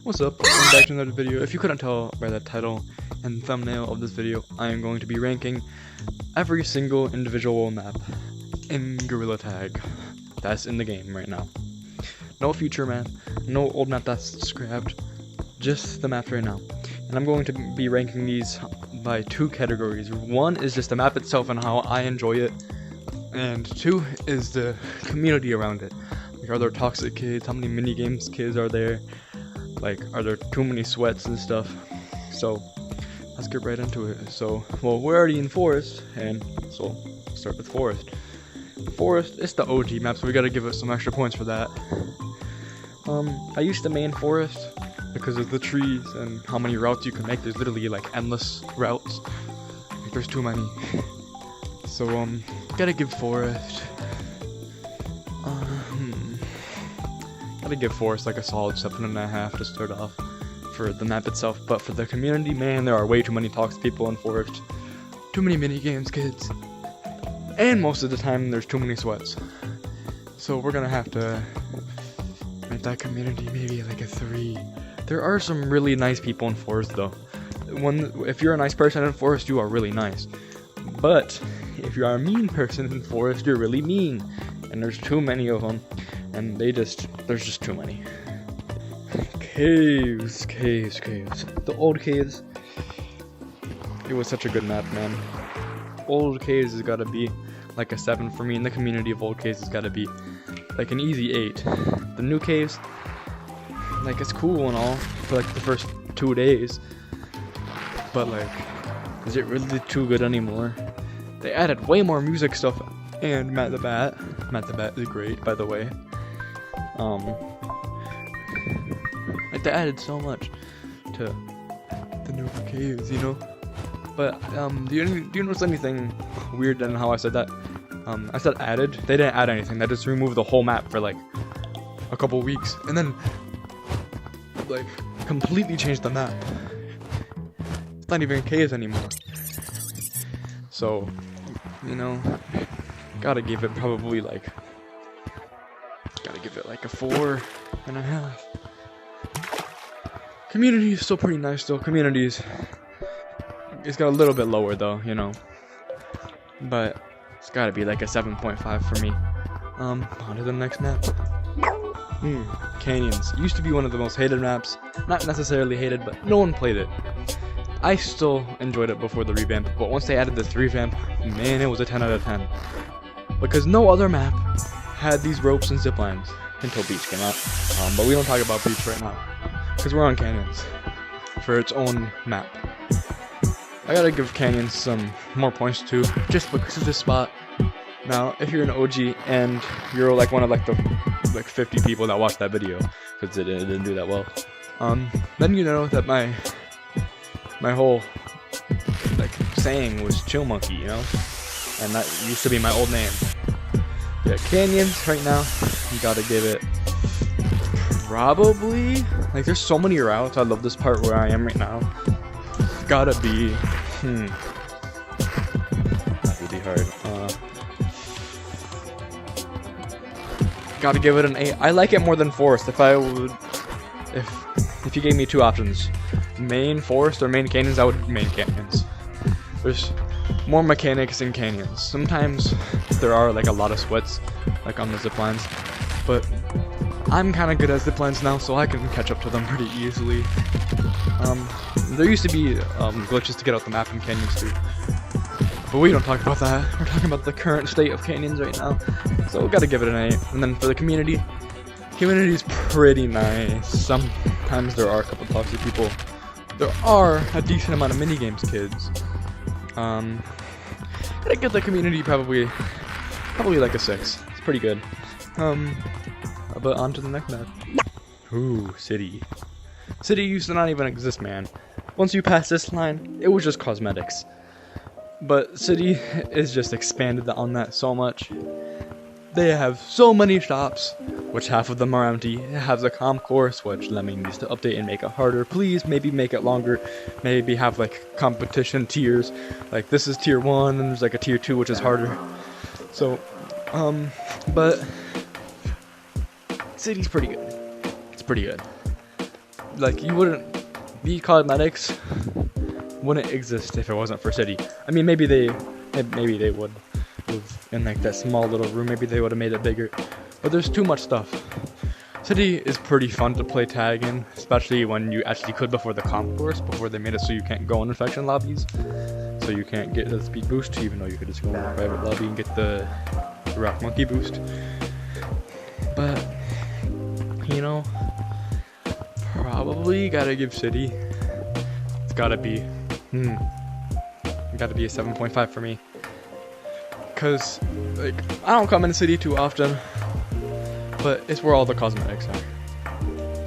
What's up? Welcome back to another video. If you couldn't tell by the title and thumbnail of this video, I am going to be ranking every single individual map in Gorilla Tag that's in the game right now. No future map, no old map that's scrapped, just the maps right now. And I'm going to be ranking these by two categories. One is just the map itself and how I enjoy it, and two is the community around it. Like, are there toxic kids? How many mini games kids are there? Like, are there too many sweats and stuff? So let's get right into it. So, well, we're already in Forest, and so start with Forest. Forest is the OG map, so we gotta give it some extra points for that. I used to main Forest because of the trees and how many routes you can make. There's literally like endless routes. Like, there's too many. So gotta give Forest. Gotta give Forest like a solid 7.5 to start off for the map itself. But for the community, man, there are way too many toxic people in Forest. Too many mini games kids. And most of the time, there's too many sweats. So we're gonna have to make that community maybe like a 3. There are some really nice people in Forest though. If you're a nice person in Forest, you are really nice. But if you are a mean person in Forest, you're really mean. And there's too many of them. And there's just too many. Caves. The old caves. It was such a good map, man. Old caves has gotta be like a 7 for me, and the community of old caves has gotta be like an easy 8. The new caves, like, it's cool and all for like the first 2 days. But like, is it really too good anymore? They added way more music stuff, and Matt the Bat is great, by the way. Like, they added so much to the new caves, you know. But do you notice anything weird in how I said that? I said added. They didn't add anything. They just removed the whole map for like a couple weeks, and then like completely changed the map. It's not even caves anymore. So, you know, gotta give it probably like. Gotta give it like a 4.5. Community is still pretty nice though. Communities, it's got a little bit lower though, you know. But it's gotta be like a 7.5 for me. On to the next map. Canyons. Used to be one of the most hated maps. Not necessarily hated, but no one played it. I still enjoyed it before the revamp, but once they added this revamp, man, it was a 10 out of 10. Because no other map had these ropes and zip lines until Beach came out. But we don't talk about Beach right now, because we're on Canyons for its own map. I gotta give Canyons some more points too, just because of this spot. Now, if you're an OG and you're like one of like the 50 people that watched that video, because it didn't do that well, then you know that my whole like saying was Chill Monkey, you know, and that used to be my old name. Yeah, Canyons right now, you gotta give it probably, like, there's so many routes. I love this part where I am right now. Gotta be that would be hard. Gotta give it an 8. I like it more than Forest. If you gave me 2 options, main Forest or main Canyons, I would main Canyons. There's more mechanics in Canyons. Sometimes there are like a lot of sweats like on the zip lines, but I'm kind of good at zip lines now, so I can catch up to them pretty easily. There used to be glitches to get out the map in Canyons too, but we don't talk about that. We're talking about the current state of Canyons right now, so we gotta give it an 8. And then for the community is pretty nice. Sometimes there are a couple toxic people. There are a decent amount of minigames kids. Gotta give the community probably like a 6. It's pretty good. But on to the next map. Ooh, City. City used to not even exist, man. Once you pass this line, it was just cosmetics. But City is just expanded on that so much. They have so many shops, which half of them are empty. It has a comp course, which Lemming needs to update and make it harder. Please, maybe make it longer. Maybe have like competition tiers. Like, this is tier 1, and there's like a tier 2, which is harder. So, but City's pretty good. It's pretty good. like you wouldn't, the cosmetics wouldn't exist if it wasn't for City. I mean, maybe they would have in like that small little room. Maybe they would have made it bigger, but there's too much stuff. City is pretty fun to play tag in, especially when you actually could before the comp course, before they made it so you can't go in infection lobbies, so you can't get the speed boost, even though you could just go in a private lobby and get the rock monkey boost. But you know, probably gotta give City. It's gotta be a 7.5 for me, cause like I don't come into City too often. But it's where all the cosmetics are.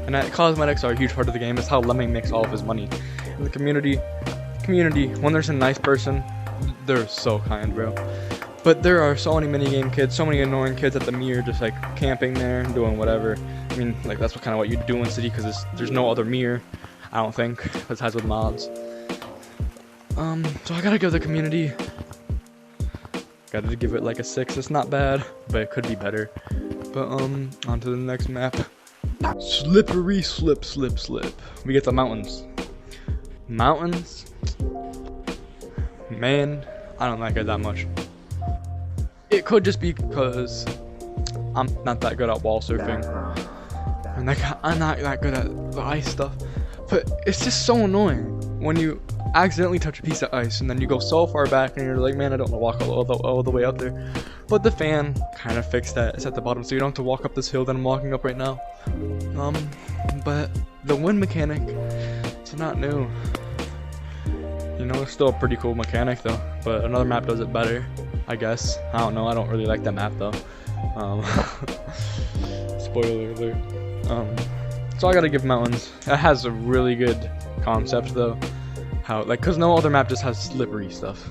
And that cosmetics are a huge part of the game. It's how Lemming makes all of his money. In the community, when there's a nice person, they're so kind, bro. But there are so many minigame kids, so many annoying kids at the mirror just like camping there and doing whatever. I mean, like that's kind of what you do in City, because there's no other mirror, I don't think, besides with mods. So I gotta give the community, gotta give it like a 6. It's not bad, but it could be better. But on to the next map. Slippery slip. We get the mountains. Mountains? Man, I don't like it that much. It could just be because I'm not that good at wall surfing. And like I'm not that good at the ice stuff. But it's just so annoying when you accidentally touch a piece of ice and then you go so far back and you're like, man, I don't want to walk all the way up there. But the fan kind of fixed that. It's at the bottom, so you don't have to walk up this hill that I'm walking up right now. But the wind mechanic, it's not new. You know, it's still a pretty cool mechanic though. But another map does it better, I guess. I don't know. I don't really like that map though. Spoiler alert. So I gotta give Mountains. It has a really good concept though. Cause no other map just has slippery stuff.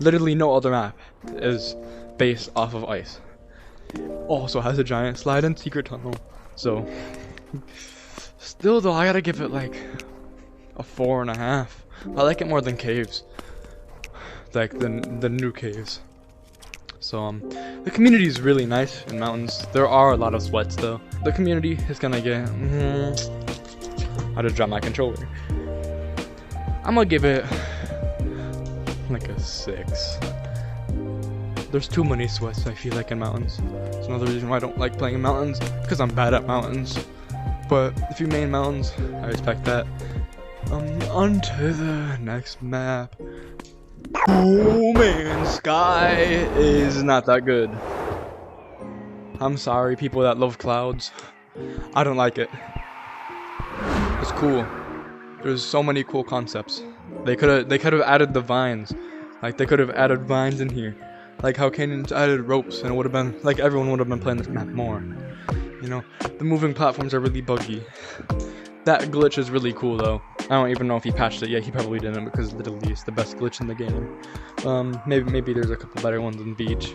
Literally no other map is based off of ice. Also has a giant slide and secret tunnel. So still though, I gotta give it like a 4.5. I like it more than Caves, like the new Caves. So the community is really nice in Mountains. There are a lot of sweats though. The community is gonna get I just dropped my controller. I'm gonna give it like a 6. There's too many sweats, I feel like, in Mountains. It's another reason why I don't like playing in Mountains, because I'm bad at Mountains. But if you main Mountains, I respect that. On to the next map. Oh man, Sky is not that good. I'm sorry, people that love clouds. I don't like it. It's cool. There's so many cool concepts. They could have added the vines. Like they could have added vines in here. Like how Canyon's added ropes, and it would have been like everyone would have been playing this map more. You know, the moving platforms are really buggy. That glitch is really cool though. I don't even know if he patched it yet. He probably didn't, because literally it's the best glitch in the game. Maybe there's a couple better ones than Beach.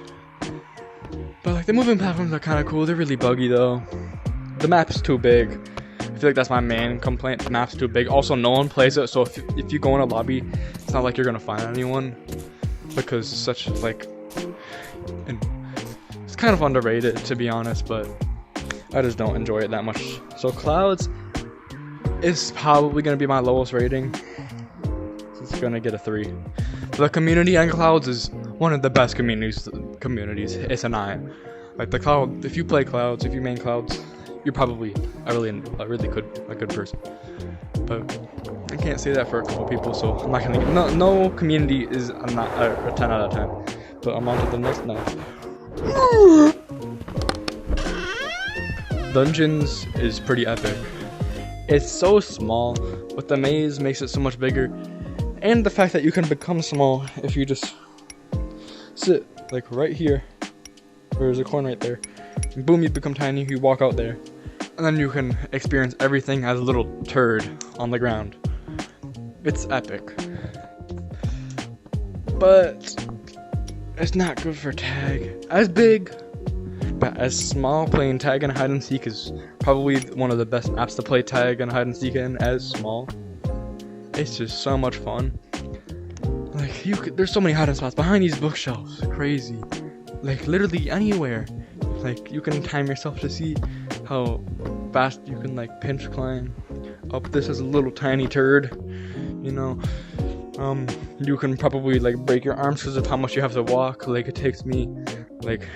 But like the moving platforms are kind of cool. They're really buggy though. The map's too big. I feel like that's my main complaint. The map's too big. Also, no one plays it, so if you go in a lobby, it's not like you're gonna find anyone, because it's such like, it's kind of underrated to be honest. But I just don't enjoy it that much. So Clouds is probably gonna be my lowest rating. It's gonna get a 3. The community on Clouds is one of the best communities. It's a 9. Like the Cloud, if you play Clouds, if you main Clouds, you're probably a really good person. But I can't say that for a couple people, so I'm not gonna get, no community is a 10 out of 10. But I'm on to the next map. Dungeons is pretty epic. It's so small, but the maze makes it so much bigger, and the fact that you can become small if you just sit like right here. There's a corner right there. And boom, you become tiny. You walk out there, and then you can experience everything as a little turd on the ground. It's epic, but it's not good for tag. As big, but as small, playing tag and hide and seek is probably one of the best maps to play tag and hide and seek in. As small, it's just so much fun. Like there's so many hiding spots behind these bookshelves. Crazy. Like literally anywhere. Like you can time yourself to see how fast you can like pinch climb. up this as a little tiny turd, you know. You can probably like break your arms because of how much you have to walk. Like it takes me like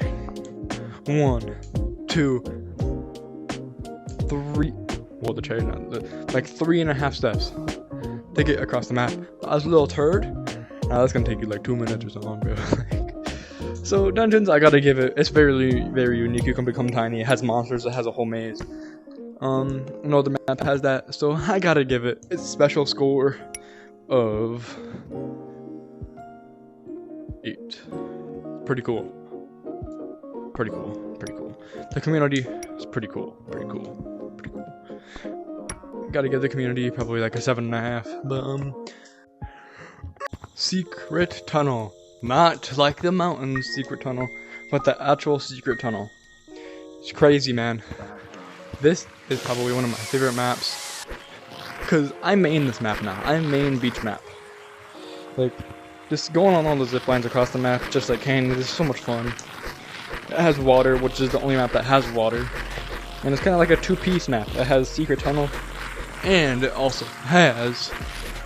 1, 2, 3. Well, the cherry not like 3.5 steps to get across the map. As a little turd, now that's gonna take you like 2 minutes or something, bro. So dungeons, I gotta give it. It's very, very unique. You can become tiny. It has monsters. It has a whole maze. No other map has that, so I gotta give it its special score of 8. Pretty cool. Pretty cool. Pretty cool. The community is pretty cool. Pretty cool. Pretty cool. Gotta give the community probably like a 7.5. But secret tunnel. Not like the mountains secret tunnel, but the actual secret tunnel. It's crazy, man. This is probably one of my favorite maps, because I main this map now. I main beach map. Like, just going on all the zip lines across the map, just like Kane, is so much fun. It has water, which is the only map that has water. And it's kind of like a 2-piece map. It has secret tunnel, and it also has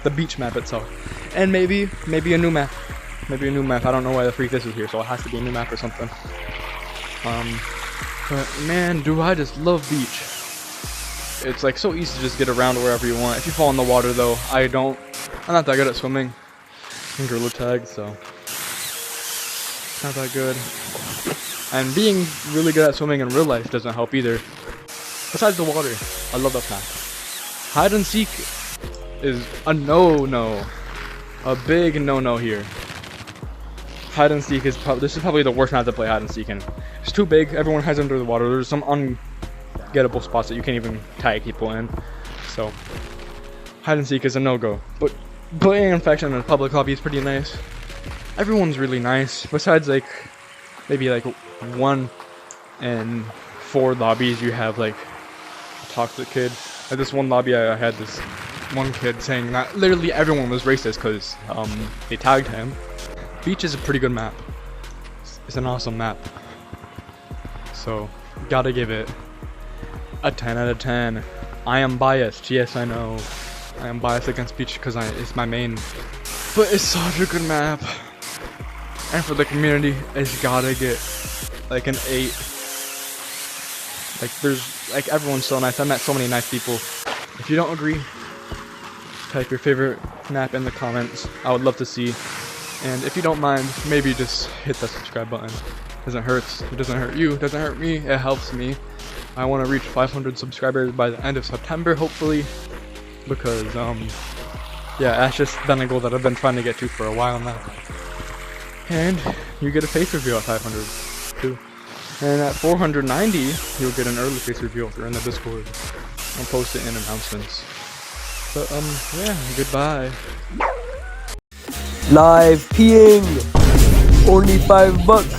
the beach map itself. And maybe a new map. Maybe a new map. I don't know why the freak this is here, so it has to be a new map or something. But man, do I just love beach. It's like so easy to just get around wherever you want. If you fall in the water though, I'm not that good at swimming in Gorilla Tag, so not that good. And being really good at swimming in real life doesn't help either. Besides the water, I love that map. Hide and seek is a no-no. A big no-no here. Hide and seek is this is probably the worst map to play hide and seek in. It's too big, everyone hides under the water, there's some ungettable spots that you can't even tag people in. So, hide and seek is a no-go. But playing Infection in a public lobby is pretty nice. Everyone's really nice, besides like, maybe like 1 in 4 lobbies you have like a toxic kid. At this one lobby I had this one kid saying that literally everyone was racist because they tagged him. Beach is a pretty good map. It's an awesome map. So, gotta give it a 10 out of 10. I am biased, yes I know. I am biased against Beach because it's my main. But it's such a good map. And for the community, it's gotta get like an 8. Like everyone's so nice. I met so many nice people. If you don't agree, type your favorite map in the comments. I would love to see. And if you don't mind, maybe just hit that subscribe button. It doesn't hurt you, it doesn't hurt me, it helps me. I want to reach 500 subscribers by the end of September, hopefully. Because, yeah, that's just been a goal that I've been trying to get to for a while now. And you get a face reveal at 500, too. And at 490, you'll get an early face reveal if you're in the Discord. I'll post it in announcements. But, yeah, goodbye. Live peeing, only $5.